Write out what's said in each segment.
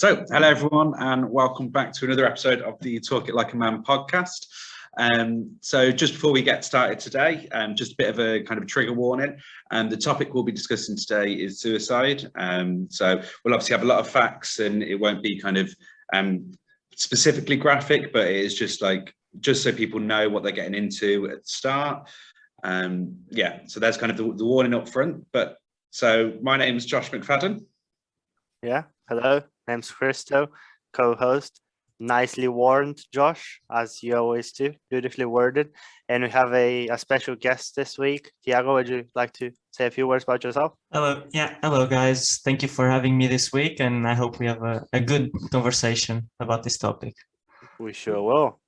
Hello everyone, and welcome back to another episode of the Talk It Like a Man podcast. So just before we get started today, just a bit of a kind of trigger warning. The topic we'll be discussing today is suicide. So we'll obviously have a lot of facts, and it won't be kind of specifically graphic, but it is just so people know what they're getting into at the start. So there's kind of the warning up front. So my name is Josh McFadden. Yeah, hello, name's Hristo, co-host. Nicely warned, Josh, as you always do, beautifully worded. And we have a special guest this week. Tiago, would you like to say a few words about yourself? Hello guys. Thank you for having me this week, and I hope we have a good conversation about this topic. We sure will.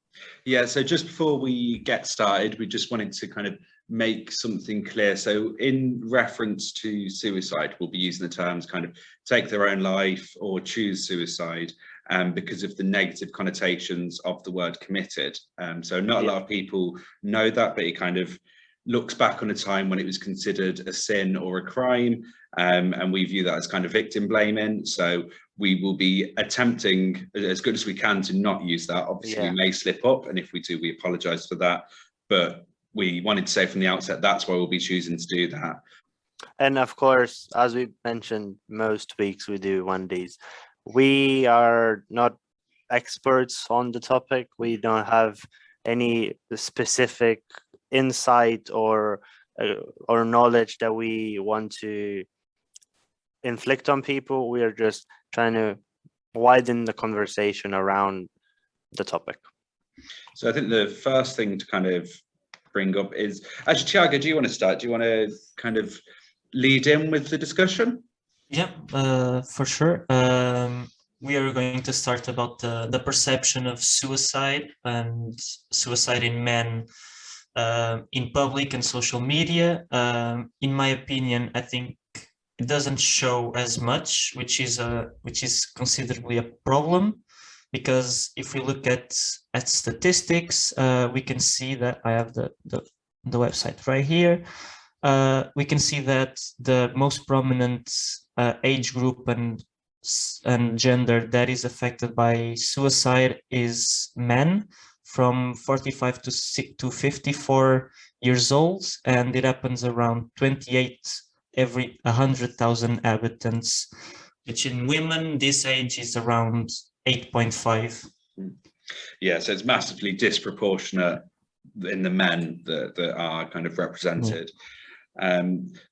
Yeah, so just before we get started, we just wanted to kind of make something clear. So in reference to suicide, we'll be using the terms kind of take their own life or choose suicide because of the negative connotations of the word committed. So not a lot of people know that, but it kind of looks back on a time when it was considered a sin or a crime, and we view that as kind of victim blaming. So we will be attempting as good as we can to not use that. Obviously, we may slip up, and if we do, we apologize for that. But we wanted to say from the outset, that's why we'll be choosing to do that. And of course, as we mentioned, most weeks we do one days. We are not experts on the topic. We don't have any specific insight or knowledge that we want to inflict on people. We are just trying to widen the conversation around the topic. So I think the first thing to kind of bring up is, actually, Tiago, do you want to start? Do you want to kind of lead in with the discussion? Yeah, for sure. We are going to start about the perception of suicide and suicide in men in public and social media. In my opinion, I think it doesn't show as much, which is considerably a problem, because if we look at statistics, we can see that I have the website right here. We can see that the most prominent age group and gender that is affected by suicide is men from 45 to 54 years old, and it happens around 28 every 100,000 inhabitants, which in women this age is around 8.5. Yeah, so it's massively disproportionate in the men that are kind of represented.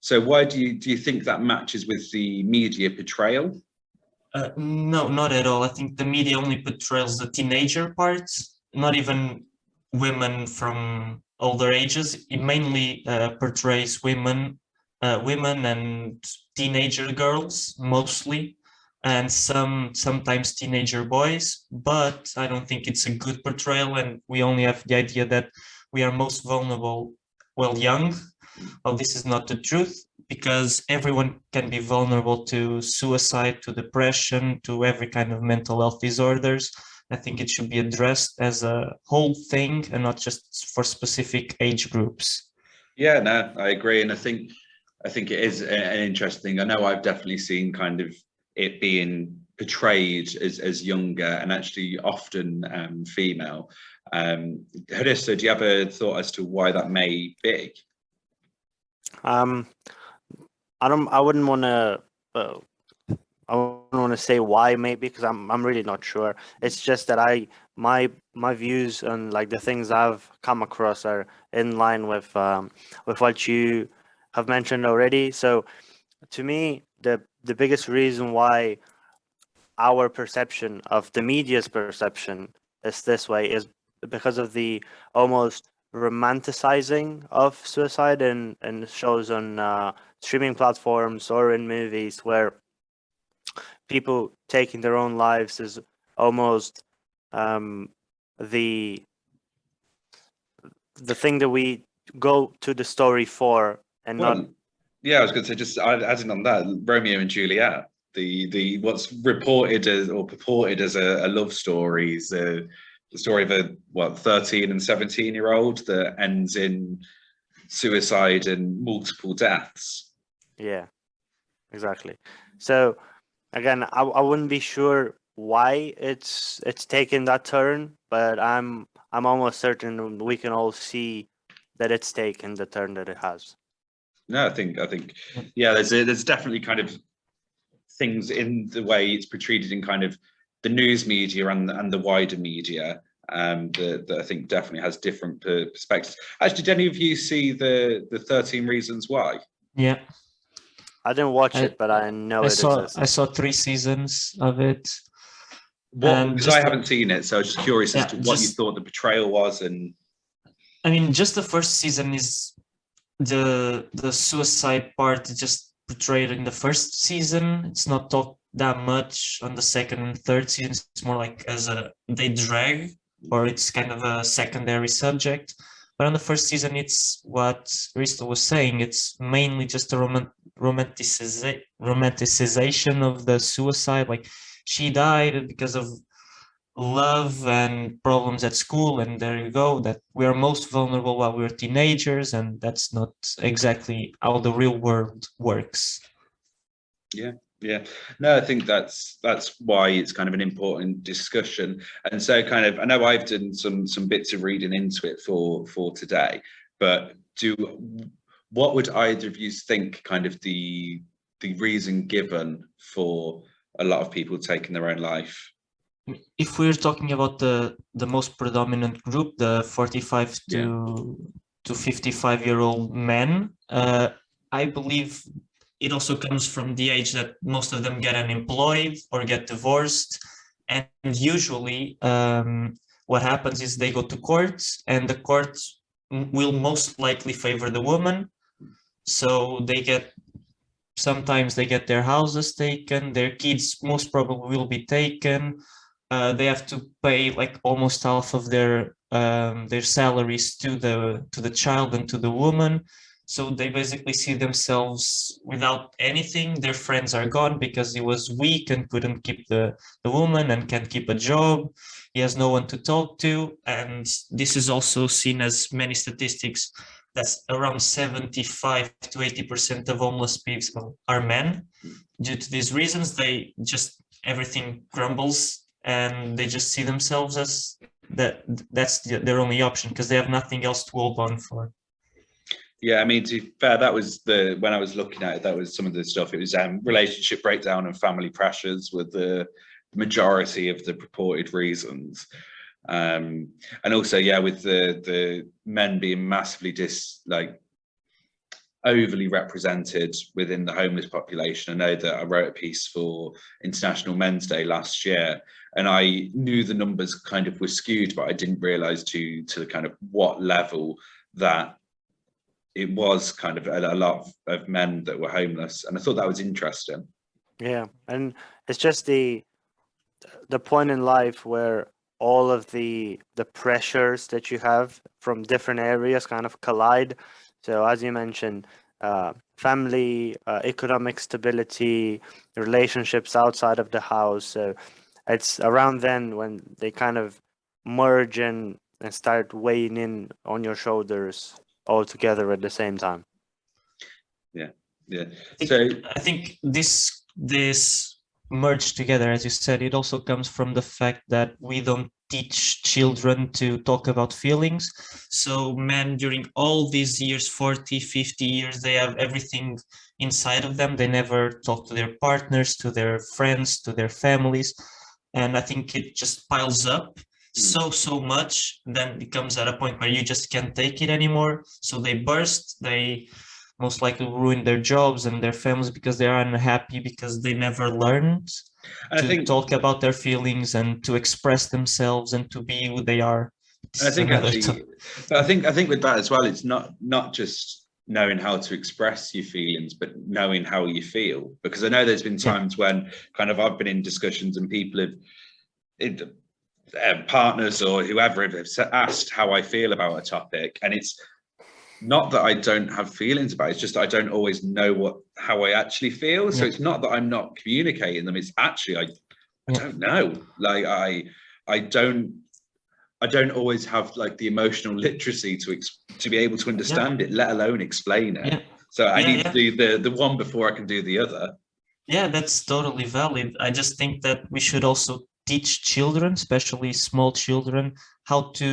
So why do you think that matches with the media portrayal? No, not at all. I think the media only portrays the teenager parts, not even women from older ages. It mainly portrays women and teenager girls mostly, and sometimes teenager boys, but I don't think it's a good portrayal, and we only have the idea that we are most vulnerable while young. Well, this is not the truth, because everyone can be vulnerable to suicide, to depression, to every kind of mental health disorders. I think it should be addressed as a whole thing and not just for specific age groups. Yeah, no, I agree, and I think it is an interesting thing. I know I've definitely seen kind of it being portrayed as younger and actually often female. Hristo, do you have a thought as to why that may be? I wouldn't want to say why, maybe, because I'm really not sure. It's just that my views and like the things I've come across are in line with what you have mentioned already. So to me, the biggest reason why our perception of the media's perception is this way is because of the almost romanticizing of suicide in shows on streaming platforms or in movies, where people taking their own lives is almost the thing that we go to the story for, and not. Yeah, I was going to say, just adding on that, Romeo and Juliet, the what's reported as or purported as a love story is the story of a 13 and 17-year-old that ends in suicide and multiple deaths. Yeah, exactly. So again, I wouldn't be sure why it's taken that turn, but I'm almost certain we can all see that it's taken the turn that it has. No, I think yeah, there's definitely kind of things in the way it's portrayed in kind of the news media and the wider media that I think definitely has different perspectives. Actually, did any of you see the 13 Reasons Why? Yeah, I didn't watch it, but I know it exists. I saw 3 seasons of it. Because I haven't seen it, so I was just curious as to what you thought the portrayal was. And I mean, just the first season is the suicide part is just portrayed in the first season. It's not talked that much on the second and third season. It's more like they drag, or it's kind of a secondary subject. But on the first season, it's what Hristo was saying. It's mainly just a romanticization of the suicide. Like, she died because of love and problems at school, and there you go, that we are most vulnerable while we're teenagers, and that's not exactly how the real world works. Yeah, no, I think that's why it's kind of an important discussion. And so kind of, I know I've done some bits of reading into it for today, but what would either of you think kind of the reason given for a lot of people taking their own life? If we're talking about the most predominant group, the 45 to 55-year-old men, I believe it also comes from the age that most of them get unemployed or get divorced. And usually what happens is they go to court, and the court will most likely favor the woman. So sometimes they get their houses taken, their kids most probably will be taken. They have to pay like almost half of their salaries to the child and to the woman. So they basically see themselves without anything. Their friends are gone because he was weak and couldn't keep the woman and can't keep a job. He has no one to talk to. And this is also seen as many statistics. That's around 75 to 80% of homeless people are men. Due to these reasons, everything crumbles, and they just see themselves as that's their only option, because they have nothing else to hold on for. Yeah, I mean, to be fair, that was when I was looking at it, that was some of the stuff. It was relationship breakdown and family pressures were the majority of the purported reasons. And also, yeah, with the men being massively overly represented within the homeless population. I know that I wrote a piece for International Men's Day last year, and I knew the numbers kind of were skewed, but I didn't realize to kind of what level that it was kind of a lot of men that were homeless. And I thought that was interesting. Yeah, and it's just the point in life where all of the pressures that you have from different areas kind of collide. So as you mentioned, family, economic stability, relationships outside of the house. So it's around then when they kind of merge and start weighing in on your shoulders all together at the same time. Yeah. I think this merged together, as you said, it also comes from the fact that we don't teach children to talk about feelings. So men during all these years, 40, 50 years, they have everything inside of them. They never talk to their partners, to their friends, to their families. And I think it just piles up so much, then it comes at a point where you just can't take it anymore. So they burst, they most likely ruin their jobs and their families because they are unhappy, because they never learned to talk about their feelings and to express themselves and to be who they are. I think with that as well, it's not just knowing how to express your feelings, but knowing how you feel. Because I know there's been times when kind of I've been in discussions and people have partners or whoever have asked how I feel about a topic, and it's not that I don't have feelings about it, it's just that I don't always know how I actually feel. So it's not that I'm not communicating them, it's actually I don't know. Like I don't always have like the emotional literacy to be able to understand it, let alone explain it. So I need to do the one before I can do the other. Yeah, that's totally valid. I just think that we should also teach children, especially small children, how to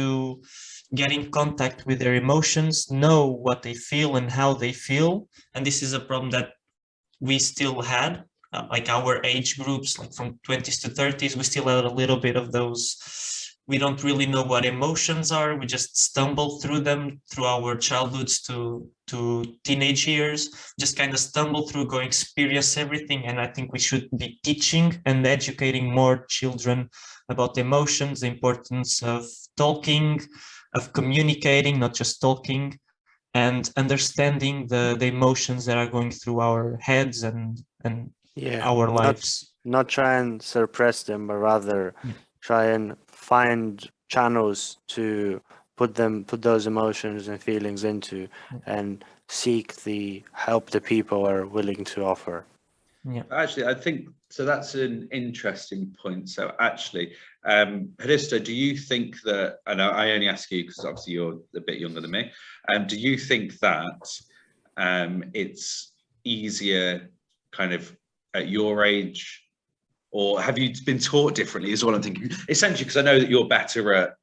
get in contact with their emotions, know what they feel and how they feel. And this is a problem that we still had, like our age groups, like from 20s to 30s, we still had a little bit of those. We don't really know what emotions are. We just stumble through them through our childhoods to teenage years, just kind of stumble through, go experience everything. And I think we should be teaching and educating more children about emotions, the importance of talking, of communicating, not just talking, and understanding the emotions that are going through our heads and our lives. Not try and suppress them, but rather try and find channels to put those emotions and feelings into, and seek the help the people are willing to offer. Yeah. Actually, I think so. That's an interesting point. So actually, Hristo, do you think that, and I only ask you because obviously you're a bit younger than me, do you think that it's easier kind of at your age, or have you been taught differently is what I'm thinking, essentially, because I know that you're better at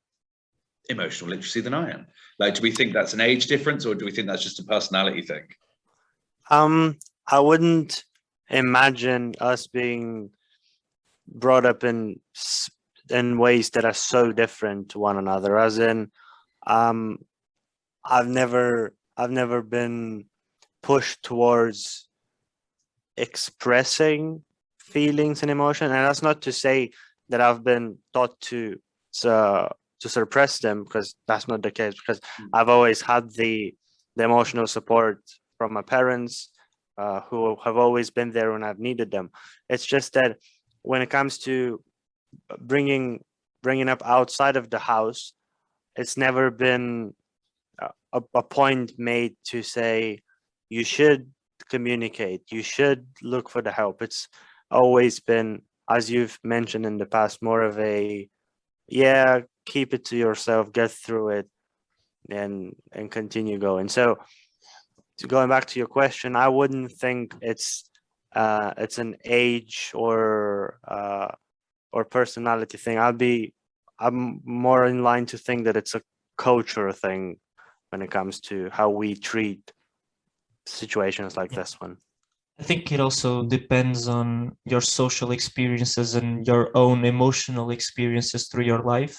emotional literacy than I am. Like, do we think that's an age difference, or do we think that's just a personality thing? I wouldn't imagine us being brought up in ways that are so different to one another, as in I've never been pushed towards expressing feelings and emotion, and that's not to say that I've been taught to suppress them, because that's not the case, because I've always had the emotional support from my parents, who have always been there when I've needed them. It's just that when it comes to bringing up outside of the house, it's never been a point made to say you should communicate, you should look for the help. It's always been, as you've mentioned in the past, more of a keep it to yourself, get through it, and continue going. So going back to your question, I wouldn't think it's an age or personality thing. I'm more in line to think that it's a culture thing when it comes to how we treat situations like this one. I think it also depends on your social experiences and your own emotional experiences through your life.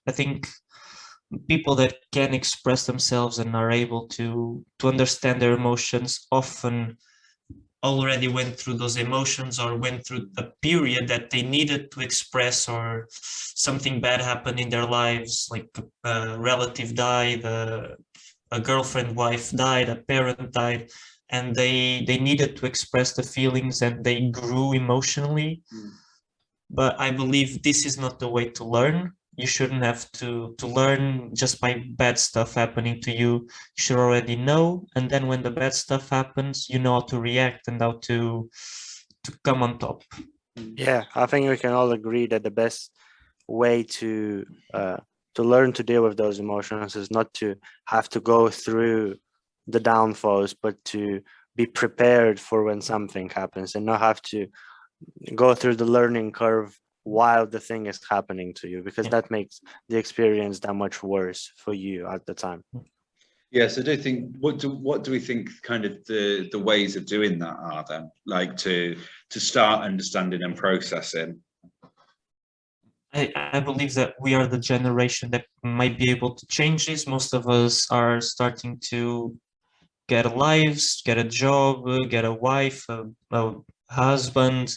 I think people that can express themselves and are able to understand their emotions often already went through those emotions, or went through a period that they needed to express, or something bad happened in their lives, like a relative died, a girlfriend, wife died, a parent died, and they needed to express the feelings, and they grew emotionally. But I believe this is not the way to learn. You shouldn't have to learn just by bad stuff happening to you. You should already know, and then when the bad stuff happens, you know how to react and how to come on top. Yeah, I think we can all agree that the best way to learn to deal with those emotions is not to have to go through the downfalls, but to be prepared for when something happens, and not have to go through the learning curve while the thing is happening to you, because that makes the experience that much worse for you at the time. Yes, I do think, what do we think kind of the ways of doing that are then, like to start understanding and processing? I believe that we are the generation that might be able to change this. Most of us are starting to get lives, get a job, get a wife, a husband,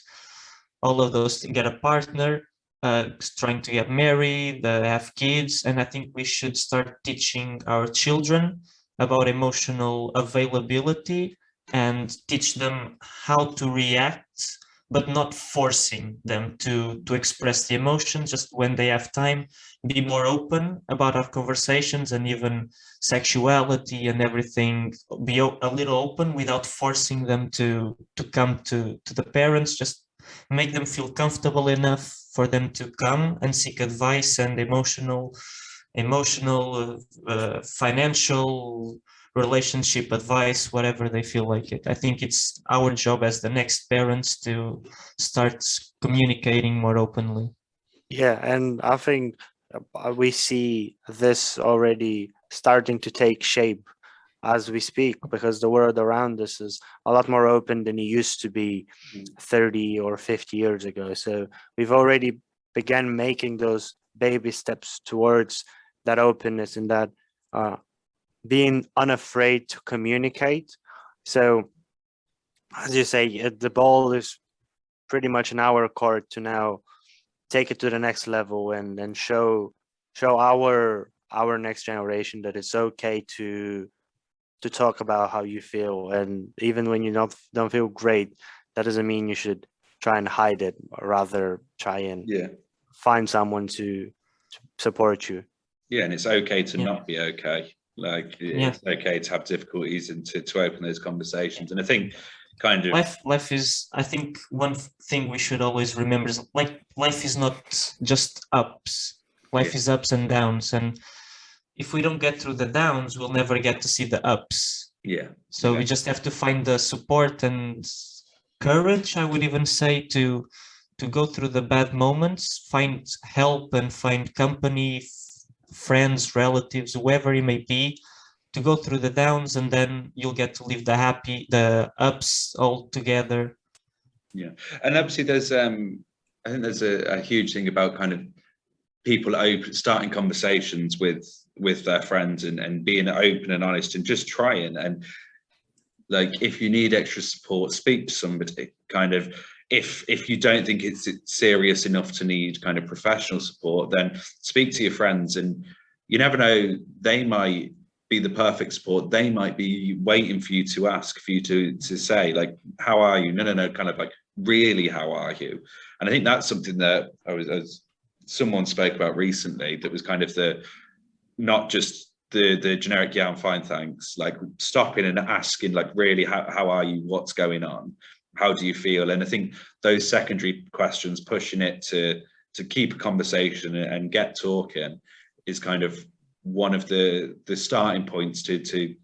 all of those, get a partner, trying to get married, have kids. And I think we should start teaching our children about emotional availability, and teach them how to react, but not forcing them to express the emotions. Just when they have time, be more open about our conversations, and even sexuality and everything, be a little open without forcing them to come to the parents. Just make them feel comfortable enough for them to come and seek advice and emotional, financial, relationship advice, whatever they feel like it. I think it's our job as the next parents to start communicating more openly. Yeah, and I think we see this already starting to take shape as we speak, because the world around us is a lot more open than it used to be 30 or 50 years ago. So we've already began making those baby steps towards that openness and that being unafraid to communicate. So as you say, the ball is pretty much in our court to now take it to the next level and show our next generation that it's okay to talk about how you feel, and even when you don't feel great, that doesn't mean you should try and hide it, or rather try and find someone to support you. Yeah, and it's okay to not be okay. Like it's okay to have difficulties and to open those conversations. And I think kind of life is, I think one thing we should always remember is like life is not just ups. Life is ups and downs, and if we don't get through the downs, we'll never get to see the ups. Yeah. So we just have to find the support and courage, I would even say, to go through the bad moments, find help and find company, friends, relatives, whoever it may be, to go through the downs, and then you'll get to live the ups all together. Yeah. And obviously there's I think there's a huge thing about kind of people starting conversations with their friends and being open and honest and just trying. And like, if you need extra support, speak to somebody. Kind of, if you don't think it's serious enough to need kind of professional support, then speak to your friends. And you never know, they might be the perfect support. They might be waiting for you to ask, for you to say like, how are you? No, kind of like, really, how are you? And I think that's something that someone spoke about recently, that was kind of not just the generic, yeah, I'm fine, thanks, like stopping and asking, like, really, how are you? What's going on? How do you feel? And I think those secondary questions, pushing it to keep a conversation and get talking, is kind of one of the starting points to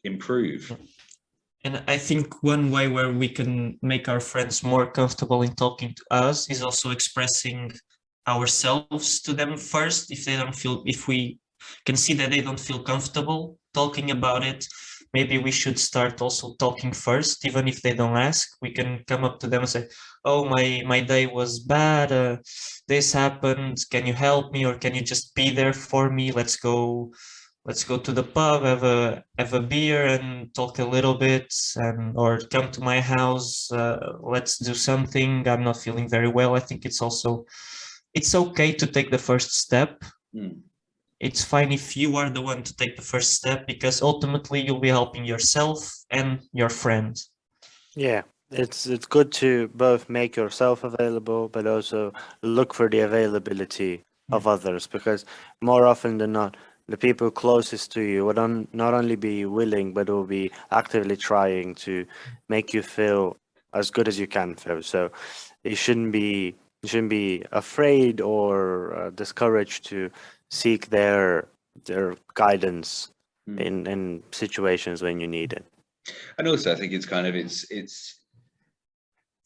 improve. And I think one way where we can make our friends more comfortable in talking to us is also expressing ourselves to them first. If we can see that they don't feel comfortable talking about it, maybe we should start also talking first. Even if they don't ask, we can come up to them and say, oh, my day was bad, this happened, can you help me, or can you just be there for me? Let's go to the pub, have a beer and talk a little bit, or come to my house, let's do something, I'm not feeling very well. I think it's okay to take the first step. It's fine if you are the one to take the first step, because ultimately you'll be helping yourself and your friend. Yeah, it's good to both make yourself available, but also look for the availability of others, because more often than not, the people closest to you will not only be willing, but will be actively trying to make you feel as good as you can feel. So you shouldn't be afraid or discouraged to seek their guidance in situations when you need it. And also, I think it's kind of it's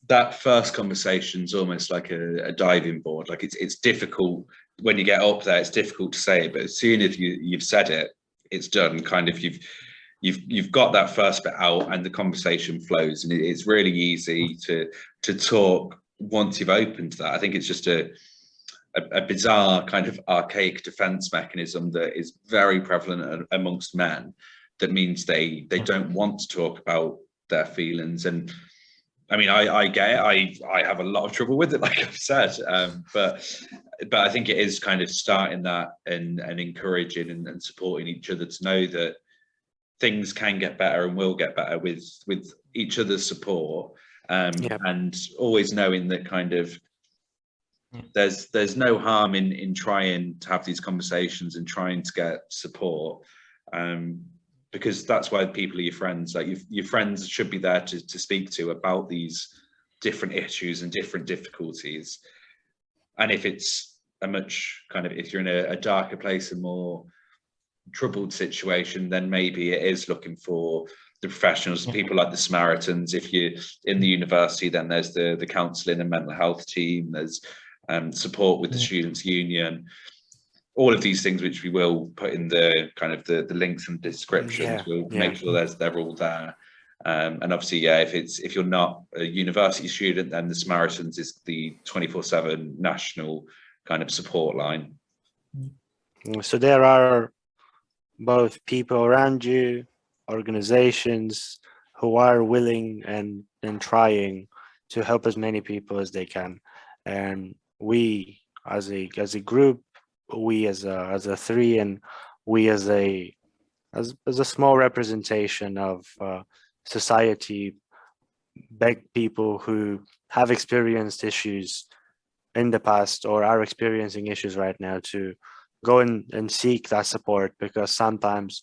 that first conversation's almost like a diving board. Like, it's difficult when you get up there. It's difficult to say it, but as soon as you've said it, it's done. Kind of, you've got that first bit out, and the conversation flows, and it's really easy to talk once you've opened that. I think it's just a bizarre kind of archaic defense mechanism that is very prevalent amongst men, that means they don't want to talk about their feelings. And I mean, I get it. I have a lot of trouble with it, like I've said, but I think it is kind of starting that and encouraging and supporting each other to know that things can get better and will get better with each other's support, and always knowing that kind of there's no harm in trying to have these conversations and trying to get support, because that's why people are your friends. Like, your friends should be there to speak to about these different issues and different difficulties. And if it's if you're in a darker place, a more troubled situation, then maybe it is looking for the professionals, people like the Samaritans. If you're in the university, then there's the counselling and mental health team. There's support with the students' union, all of these things, which we will put in the kind of the links and descriptions. We'll make sure they're all there. And obviously, if you're not a university student, then the Samaritans is the 24/7 national kind of support line. So there are both people around you, organizations who are willing and trying to help as many people as they can, and we as a group, we as a three, and we as a small representation of society, beg people who have experienced issues in the past or are experiencing issues right now to go and seek that support, because sometimes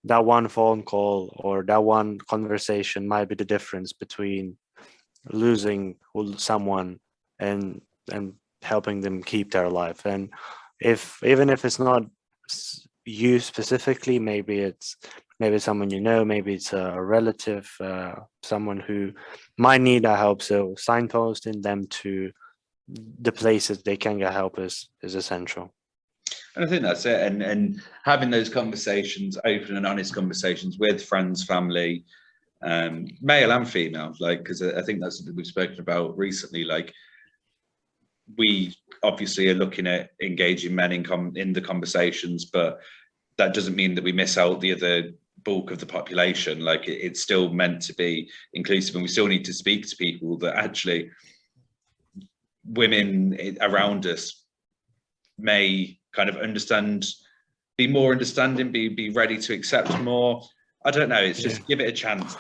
that one phone call or that one conversation might be the difference between losing someone and helping them keep their life. And even if it's not you specifically, maybe it's someone you know, maybe it's a relative, someone who might need our help. So signposting them to the places they can get help is essential. And I think that's it. And having those conversations, open and honest conversations with friends, family, male and female, like, because I think that's something we've spoken about recently. Like, we obviously are looking at engaging men in the conversations, but that doesn't mean that we miss out the other bulk of the population. Like, it's still meant to be inclusive, and we still need to speak to people that actually women around us may kind of be more understanding, be ready to accept more. I don't know, it's just give it a chance.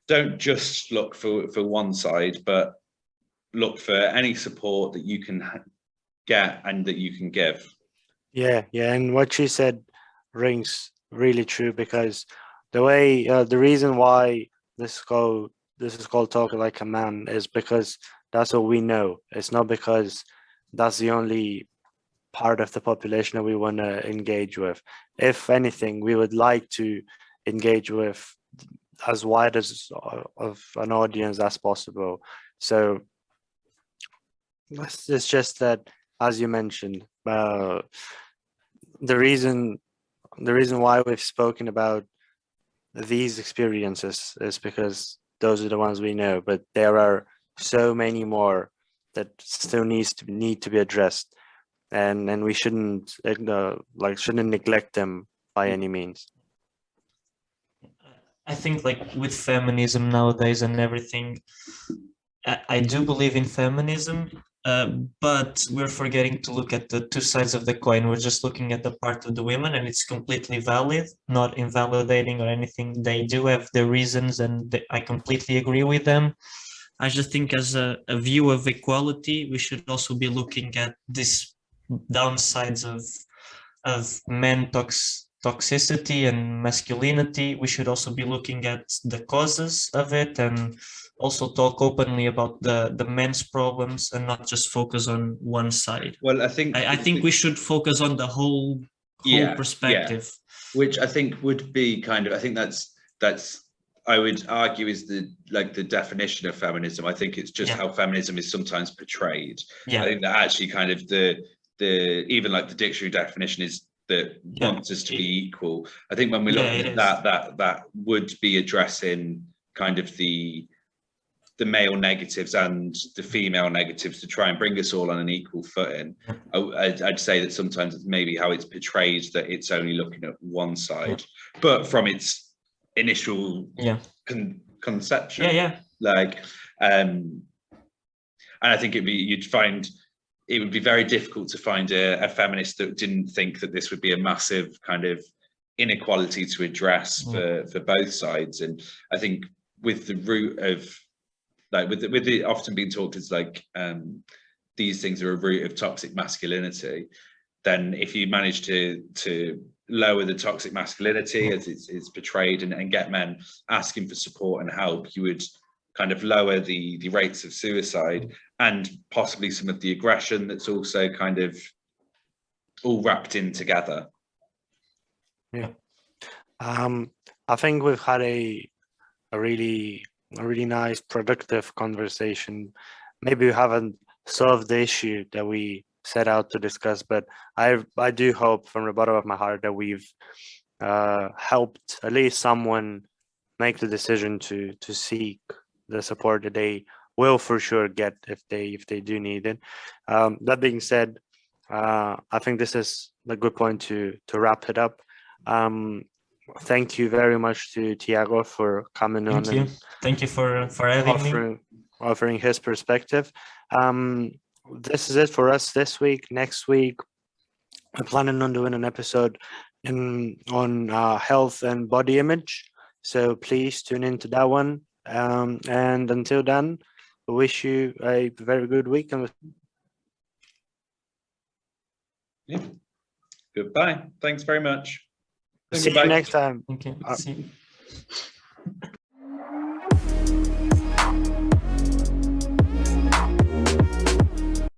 Don't just look for one side, but look for any support that you can get and that you can give. Yeah, and what she said rings really true, because the reason why this is called Talk Like a Man is because that's what we know. It's not because that's the only part of the population that we want to engage with. If anything, we would like to engage with as wide of an audience as possible. So it's just that, as you mentioned, the reason why we've spoken about these experiences is because those are the ones we know, but there are so many more that still need to be addressed, and we shouldn't neglect them by any means. I think, like, with feminism nowadays and everything, I do believe in feminism, but we're forgetting to look at the two sides of the coin. We're just looking at the part of the women, and it's completely valid, not invalidating or anything. They do have their reasons, and I completely agree with them. I just think, as a view of equality, we should also be looking at these downsides of men toxicity and masculinity. We should also be looking at the causes of it, and also talk openly about the men's problems, and not just focus on one side. Well, I think we should focus on the whole perspective. Which I think would be kind of, I think that's I would argue is the definition of feminism. I think it's just how feminism is sometimes portrayed. I think that actually kind of the even like the dictionary definition is that wants us to be equal. I think when we look at that would be addressing kind of the male negatives and the female negatives to try and bring us all on an equal footing. I'd say that sometimes it's maybe how it's portrayed, that it's only looking at one side, but from its initial conception, and I think you'd find it would be very difficult to find a feminist that didn't think that this would be a massive kind of inequality to address for both sides. And I think with the root of, like, with the often being talked as like these things are a root of toxic masculinity, then if you manage to lower the toxic masculinity as it's portrayed and get men asking for support and help, you would kind of lower the rates of suicide and possibly some of the aggression that's also kind of all wrapped in together. I think we've had a really nice, productive conversation. Maybe we haven't solve the issue that we set out to discuss. But I do hope from the bottom of my heart that we've helped at least someone make the decision to seek the support that they will for sure get if they do need it. That being said, I think this is a good point to wrap it up. Thank you very much to Tiago for coming on. Thank you for having me. Offering his perspective. This is it for us this week. Next week, we're planning on doing an episode on health and body image. So please tune into that one. And until then, I wish you a very good week. And yeah. Goodbye. Thanks very much. See you next time. Thank you. See you.